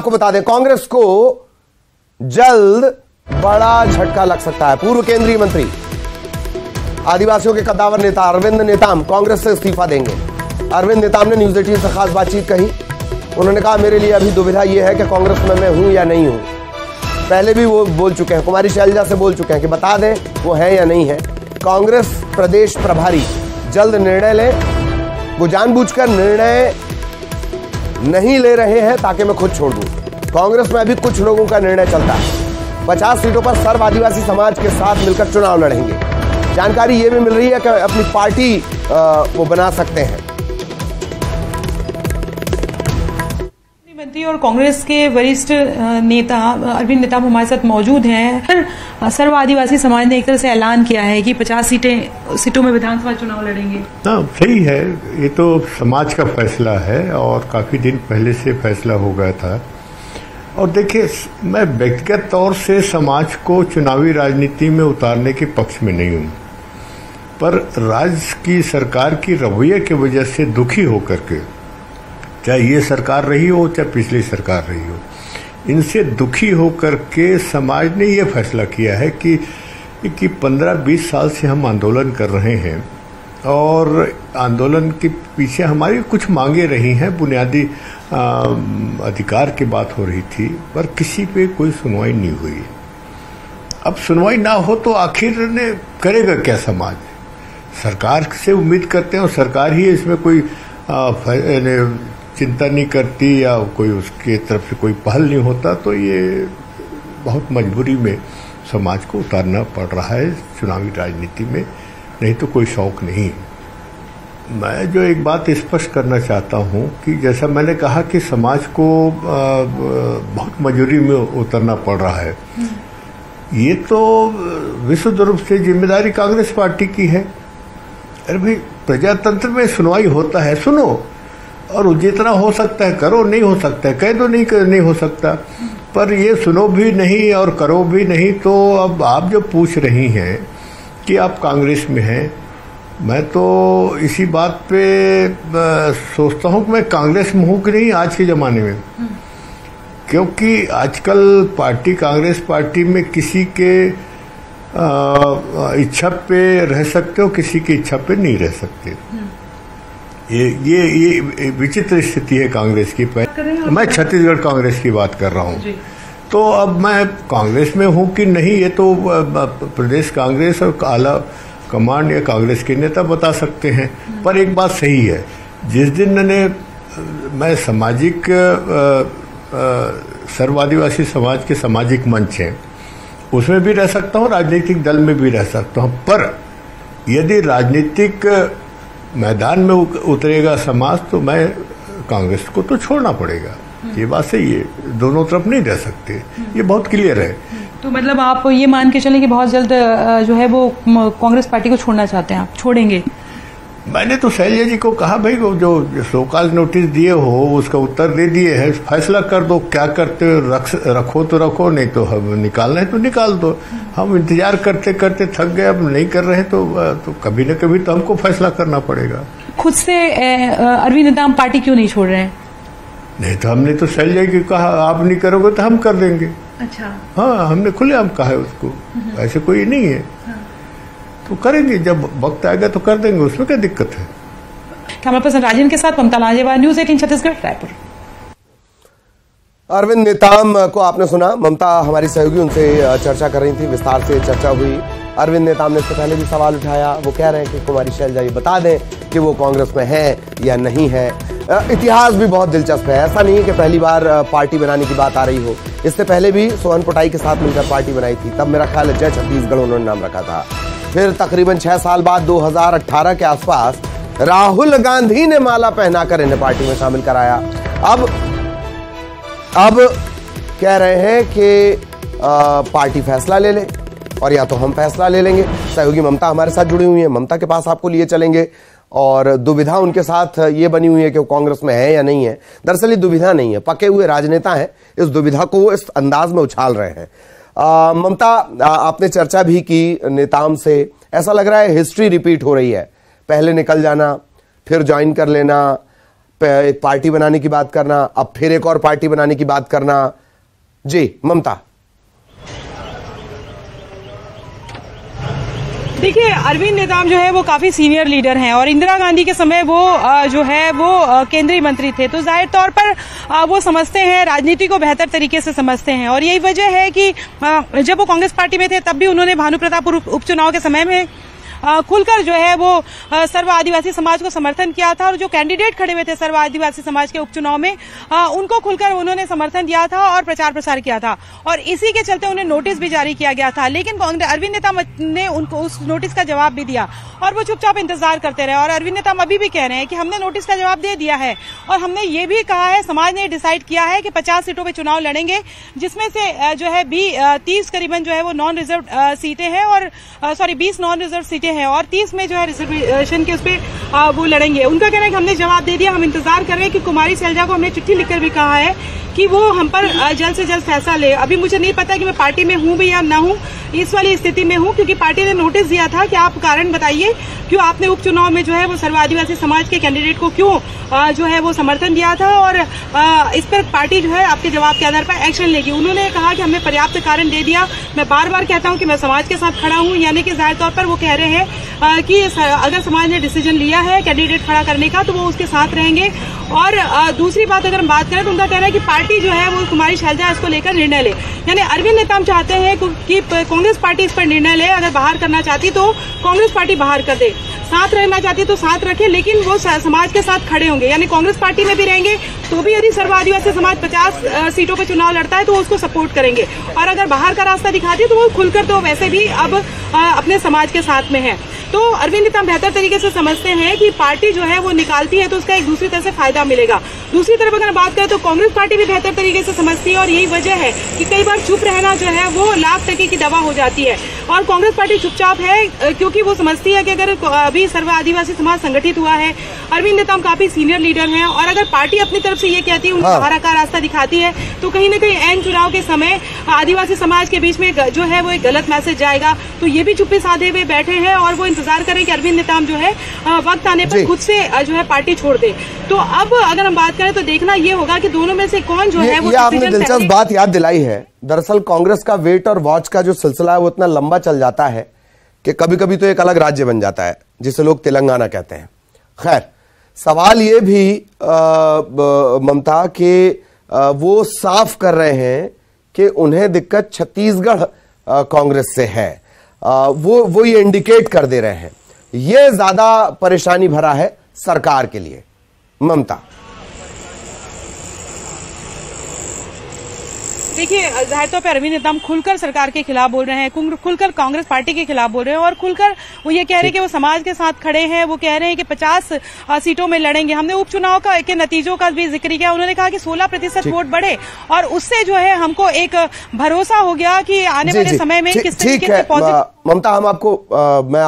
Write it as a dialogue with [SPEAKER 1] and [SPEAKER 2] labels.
[SPEAKER 1] आपको बता दें, कांग्रेस को जल्द बड़ा झटका लग सकता है। पूर्व केंद्रीय मंत्री, आदिवासियों के कद्दावर नेता अरविंद नेताम कांग्रेस से इस्तीफा देंगे। अरविंद नेताम ने न्यूज 18 से खास बातचीत कही। उन्होंने कहा, मेरे लिए अभी दुविधा यह है कि कांग्रेस में मैं हूं या नहीं हूं। पहले भी वो बोल चुके हैं, कुमारी शैलजा से बोल चुके हैं कि बता दें वो है या नहीं है। कांग्रेस प्रदेश प्रभारी जल्द निर्णय लें। वो जानबूझकर निर्णय नहीं ले रहे हैं ताकि मैं खुद छोड़ दूं। कांग्रेस में अभी कुछ लोगों का निर्णय चलता है। 50 सीटों पर सर्व आदिवासी समाज के साथ मिलकर चुनाव लड़ेंगे। जानकारी ये भी मिल रही है कि अपनी पार्टी वो बना सकते हैं।
[SPEAKER 2] मंत्री और कांग्रेस के वरिष्ठ नेता अरविंद नेताम हमारे साथ मौजूद हैं। सर्व आदिवासी समाज ने एक तरह से ऐलान किया है कि 50 सीटों में विधानसभा चुनाव लड़ेंगे।
[SPEAKER 3] हाँ, सही है। ये तो समाज का फैसला है और काफी दिन पहले से फैसला हो गया था। और देखिए, मैं व्यक्तिगत तौर से समाज को चुनावी राजनीति में उतारने के पक्ष में नहीं हूं, पर राज्य की सरकार की रवैये की वजह से दुखी होकर के, चाहे ये सरकार रही हो चाहे पिछली सरकार रही हो, इनसे दुखी होकर के समाज ने ये फैसला किया है कि 15-20 साल से हम आंदोलन कर रहे हैं और आंदोलन के पीछे हमारी कुछ मांगे रही हैं, बुनियादी अधिकार की बात हो रही थी, पर किसी पे कोई सुनवाई नहीं हुई। अब सुनवाई ना हो तो आखिर ने करेगा क्या समाज? सरकार से उम्मीद करते हैं और सरकार ही इसमें कोई चिंता नहीं करती या कोई उसके तरफ से कोई पहल नहीं होता, तो ये बहुत मजबूरी में समाज को उतारना पड़ रहा है चुनावी राजनीति में, नहीं तो कोई शौक नहीं। मैं जो एक बात स्पष्ट करना चाहता हूं कि जैसा मैंने कहा कि समाज को बहुत मजबूरी में उतरना पड़ रहा है, ये तो विशुद्ध रूप से जिम्मेदारी कांग्रेस पार्टी की है। अरे भाई, प्रजातंत्र में सुनवाई होता है, सुनो, और जितना हो सकता है करो, नहीं हो सकता है कह दो नहीं हो सकता, पर ये सुनो भी नहीं और करो भी नहीं। तो अब आप जो पूछ रही हैं कि आप कांग्रेस में हैं, मैं तो इसी बात पे सोचता हूं कि मैं कांग्रेस में हूं कि नहीं आज के जमाने में, क्योंकि आजकल कांग्रेस पार्टी में किसी के इच्छा पे रह सकते हो, किसी की इच्छा पे नहीं रह सकते। ये विचित्र स्थिति है कांग्रेस की। मैं छत्तीसगढ़ कांग्रेस की बात कर रहा हूँ। तो अब मैं कांग्रेस में हूँ कि नहीं, ये तो प्रदेश कांग्रेस और आला कमान या कांग्रेस के नेता बता सकते हैं। पर एक बात सही है, जिस दिन मैं सामाजिक सर्व आदिवासी समाज के सामाजिक मंच हैं उसमें भी रह सकता हूँ, राजनीतिक दल में भी रह सकता हूँ, पर यदि राजनीतिक मैदान में उतरेगा समाज तो मैं कांग्रेस को तो छोड़ना पड़ेगा। ये बात सही है, दोनों तरफ नहीं रह सकते, ये बहुत क्लियर है।
[SPEAKER 2] तो मतलब आप ये मान के चलें कि बहुत जल्द जो है वो कांग्रेस पार्टी को छोड़ना चाहते हैं, आप छोड़ेंगे?
[SPEAKER 3] मैंने तो शैलजा जी को कहा, भाई वो जो सोकाल नोटिस दिए हो उसका उत्तर दे दिए है, फैसला कर दो, क्या करते हो, रखो तो रखो, नहीं तो हम निकालना है तो निकाल दो। हम इंतजार करते करते थक गए, अब नहीं कर रहे तो कभी न कभी तो हमको फैसला करना पड़ेगा।
[SPEAKER 2] खुद से अरविंद नेताम पार्टी क्यों नहीं छोड़ रहे हैं?
[SPEAKER 3] नहीं तो हमने तो शैलजा जी को कहा, आप नहीं करोगे तो हम कर देंगे।
[SPEAKER 2] अच्छा,
[SPEAKER 3] हाँ, हमने खुलेआम कहा है उसको, ऐसे कोई नहीं है। तो करेंगे, जब वक्त आएगा तो कर देंगे, उसमें क्या दिक्कत है।
[SPEAKER 2] कैमरा पर्सन राजेंद्र के साथ ममता लांजेवार, न्यूज 18 छत्तीसगढ़, रायपुर।
[SPEAKER 1] अरविंद नेताम को आपने सुना, ममता हमारी सहयोगी उनसे चर्चा कर रही थी, विस्तार से चर्चा हुई। अरविंद नेताम ने इससे पहले भी सवाल उठाया। वो कह रहे हैं कि कुमारी शैलजा ये बता दें कि वो कांग्रेस में है या नहीं है। इतिहास भी बहुत दिलचस्प है, ऐसा नहीं है कि पहली बार पार्टी बनाने की बात आ रही हो। इससे पहले भी सोहन पोटाई के साथ मिलकर पार्टी बनाई थी, तब मेरा ख्याल है जय छत्तीसगढ़ उन्होंने नाम रखा था। फिर तकरीबन 6 साल बाद 2018 के आसपास राहुल गांधी ने माला पहनाकर इन्हें पार्टी में शामिल कराया। अब कह रहे हैं कि पार्टी फैसला ले ले और या तो हम फैसला ले लेंगे। सहयोगी ममता हमारे साथ जुड़ी हुई है, ममता के पास आपको लिए चलेंगे। और दुविधा उनके साथ ये बनी हुई है कि वो कांग्रेस में है या नहीं है। दरअसल ये दुविधा नहीं है, पके हुए राजनेता हैं, इस दुविधा को वो इस अंदाज में उछाल रहे हैं। ममता, आपने चर्चा भी की नेताम से, ऐसा लग रहा है हिस्ट्री रिपीट हो रही है, पहले निकल जाना, फिर ज्वाइन कर लेना, एक पार्टी बनाने की बात करना, अब फिर एक और पार्टी बनाने की बात करना। जी ममता।
[SPEAKER 2] देखिए, अरविंद नेताम जो है वो काफी सीनियर लीडर हैं और इंदिरा गांधी के समय वो जो है वो केंद्रीय मंत्री थे, तो जाहिर तौर पर वो समझते हैं, राजनीति को बेहतर तरीके से समझते हैं। और यही वजह है कि जब वो कांग्रेस पार्टी में थे तब भी उन्होंने भानु प्रताप उपचुनाव के समय में खुलकर जो है वो सर्व आदिवासी समाज को समर्थन किया था और जो कैंडिडेट खड़े हुए थे सर्व आदिवासी समाज के उपचुनाव में उनको खुलकर उन्होंने समर्थन दिया था और प्रचार प्रसार किया था और इसी के चलते उन्हें नोटिस भी जारी किया गया था। लेकिन अरविंद नेताम ने उनको उस नोटिस का जवाब भी दिया और वो चुपचाप इंतजार करते रहे। और अरविंद नेताम अभी भी कह रहे हैं कि हमने नोटिस का जवाब दे दिया है और हमने ये भी कहा है, समाज ने डिसाइड किया है कि 50 सीटों पे चुनाव लड़ेंगे, जिसमें से जो है 30 करीबन जो है वो नॉन रिजर्व सीटें हैं और 20 नॉन रिजर्व सीटें हैं और 30 में जो है रिजर्वेशन के उस पर वो लड़ेंगे। उनका कहना है कि हमने जवाब दे दिया, हम इंतजार कर रहे हैं कि कुमारी सैलजा को हमने चिट्ठी लिखकर भी कहा है कि वो हम पर जल्द से जल्द फैसला ले। अभी मुझे नहीं पता कि मैं पार्टी में हूं भी या ना हूं, इस वाली स्थिति में हूं क्योंकि पार्टी ने नोटिस दिया था कि आप कारण बताइए क्यों आपने उपचुनाव में जो है वो सर्व आदिवासी समाज के कैंडिडेट को क्यों जो है वो समर्थन दिया था और इस पर पार्टी जो है आपके जवाब के आधार पर एक्शन लेगी। उन्होंने कहा कि हमने पर्याप्त कारण दे दिया। मैं बार बार कहता हूं कि मैं समाज के साथ खड़ा हूं, यानी कि जाहिर तौर पर वो कह रहे हैं कि अगर समाज ने डिसीजन लिया है कैंडिडेट खड़ा करने का तो वो उसके साथ रहेंगे। और दूसरी बात अगर हम बात करें तो उनका कहना है कि पार्टी जो है वो कुमारी सैलजा इसको लेकर निर्णय ले, यानी अरविंद नेताम चाहते हैं कि कांग्रेस पार्टी इस पर निर्णय ले। अगर बाहर करना चाहती तो कांग्रेस पार्टी बाहर कर दे, साथ रहना चाहती तो साथ रखे, लेकिन वो समाज के साथ खड़े होंगे, यानी कांग्रेस पार्टी में भी रहेंगे तो भी यदि सर्व आदिवासी समाज 50 सीटों पर चुनाव लड़ता है तो उसको सपोर्ट करेंगे और अगर बाहर का रास्ता दिखाती है तो वो खुलकर तो वैसे भी अब अपने समाज के साथ में है। तो अरविंद नेताम बेहतर तरीके से समझते हैं कि पार्टी जो है वो निकालती है तो उसका एक दूसरी तरह से फायदा मिलेगा। दूसरी तरफ अगर बात करें तो कांग्रेस पार्टी भी बेहतर तरीके से समझती है और यही वजह है कि कई बार चुप रहना जो है वो लाख टके की दवा हो जाती है और कांग्रेस पार्टी चुपचाप है क्योंकि वो समझती है कि अगर अभी सर्व आदिवासी समाज संगठित हुआ है, अरविंद नेताम काफी सीनियर लीडर हैं और अगर पार्टी अपनी तरफ से ये कहती है, उनका बाहर का रास्ता दिखाती है तो कहीं न कहीं एन चुनाव के समय आदिवासी समाज के बीच में जो है वो एक गलत मैसेज जाएगा। तो ये भी चुप्पी साधे हुए बैठे हैं और वो इंतजार करें कि अरविंद नेताम जो है वक्त आने पर खुद से जो है पार्टी छोड़ दे। तो अब अगर हम बात करें तो देखना ये होगा कि दोनों में से कौन जो है वो
[SPEAKER 1] आपने दिलचस्प बात याद दिलाई है। दरअसल कांग्रेस का वेट और वॉच का जो सिलसिला है वो इतना लंबा चल जाता है कि कभी कभी तो एक अलग राज्य बन जाता है जिसे लोग तेलंगाना कहते हैं। खैर, सवाल ये भी ममता के वो साफ कर रहे हैं कि उन्हें दिक्कत छत्तीसगढ़ कांग्रेस से है, वो ये इंडिकेट कर दे रहे हैं। ये ज्यादा परेशानी भरा है सरकार के लिए। ममता,
[SPEAKER 2] देखिए, जाहिर तौर पर अरविंद नेताम खुलकर सरकार के खिलाफ बोल रहे हैं, खुलकर कांग्रेस पार्टी के खिलाफ बोल रहे हैं और खुलकर वो ये कह रहे हैं कि वो समाज के साथ खड़े हैं। वो कह रहे हैं कि 50 सीटों में लड़ेंगे। हमने उपचुनाव के नतीजों का भी जिक्र किया। उन्होंने कहा कि 16% वोट बढ़े और उससे जो है हमको एक भरोसा हो गया कि आने वाले समय में किस तरीके से
[SPEAKER 1] ममता, हम आपको मैं